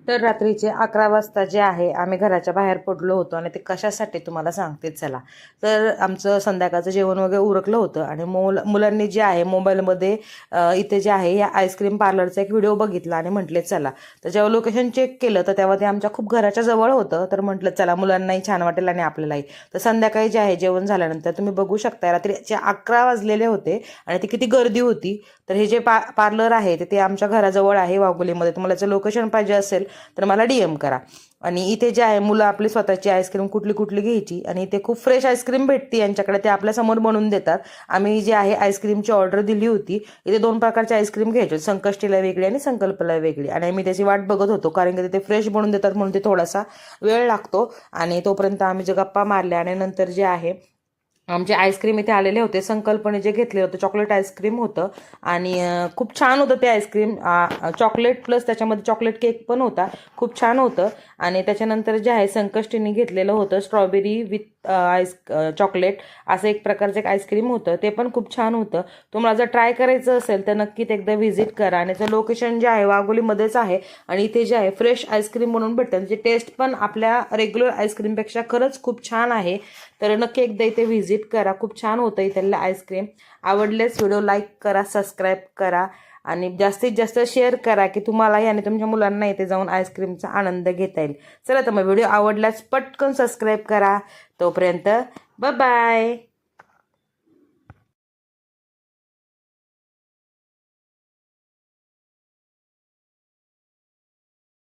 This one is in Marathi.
तर रात्रीचे 11 वाजता जे आहे आम्ही घराच्या बाहेर पडलो होतो आणि ते कशासाठी तुम्हाला सांगते चला. तर आमचं संध्याकाळचं जेवण वगैरे उरकलं होतं आणि मुलांनी जे आहे मोबाईलमध्ये इथे जे आहे या आईस्क्रीम पार्लरचा एक व्हिडिओ बघितला आणि म्हटले चला. तर जेव्हा लोकेशन चेक केलं तर तेव्हा ते आमच्या खूप घराच्या जवळ होतं. तर म्हटलं चला मुलांनाही छान वाटेल आणि आपल्यालाही. तर संध्याकाळी जे आहे जेवण झाल्यानंतर तुम्ही बघू शकता रात्रीचे 11 वाजलेले होते आणि ती किती गर्दी होती. तर हे जे पार्लर आहे ते आमच्या घराजवळ आहे वाघोलीमध्ये. तुम्हाला जर लोकेशन पाहिजे असेल तर मला DM करा. आणि इथे जे आहे मुलं आपली स्वतःची आईस्क्रीम कुठली कुठली घ्यायची आणि इथे खूप फ्रेश आईस्क्रीम भेटते यांच्याकडे. ते आपल्यासमोर बनवून देतात. आम्ही जे आहे आईस्क्रीमची ऑर्डर दिली होती. इथे 2 प्रकारचे आईस्क्रीम घ्यायचे, संकष्टीला वेगळी आणि संकल्पला वेगळी. आणि आम्ही त्याची वाट बघत होतो कारण की ते फ्रेश बनवून देतात म्हणून ते थोडासा वेळ लागतो. आणि तोपर्यंत आम्ही जे गप्पा मारल्या आणि नंतर जे आहे आमचे आईस्क्रीम इथे आलेले होते. संकल्पने जे घेतले होते चॉकलेट आईस्क्रीम होतं आणि खूप छान होतं ते आईस्क्रीम. चॉकलेट प्लस त्याच्यामध्ये चॉकलेट केक पण होता, खूप छान होतं. आणि त्याच्यानंतर जे आहे संकष्टीने घेतलेलं होतं स्ट्रॉबेरी विथ चॉकलेट असं एक प्रकारचं एक आईस्क्रीम होतं, ते पण खूप छान होतं. तुम्हाला जर ट्राय करायचं असेल तर नक्कीच एकदा व्हिजिट करा. आणि त्याचं लोकेशन जे आहे वाघोलीमध्येच आहे आणि इथे जे आहे फ्रेश आईस्क्रीम म्हणून भेटतं. त्याची टेस्ट पण आपल्या रेग्युलर आईस्क्रीमपेक्षा खरंच खूप छान आहे. तर नक्की एकदा इथे व्हिजिट करा, खूप छान होतं इथलं आईस्क्रीम. आवडलेच व्हिडिओ लाईक करा, सबस्क्राईब करा आणि जास्तीत जास्त शेअर करा की तुम्हालाही आणि तुमच्या मुलांना इथे जाऊन आईस्क्रीमचा आनंद घेता येईल. चला तर मग व्हिडिओ आवडल्यास पटकन सबस्क्राईब करा. तोपर्यंत बाय बाय.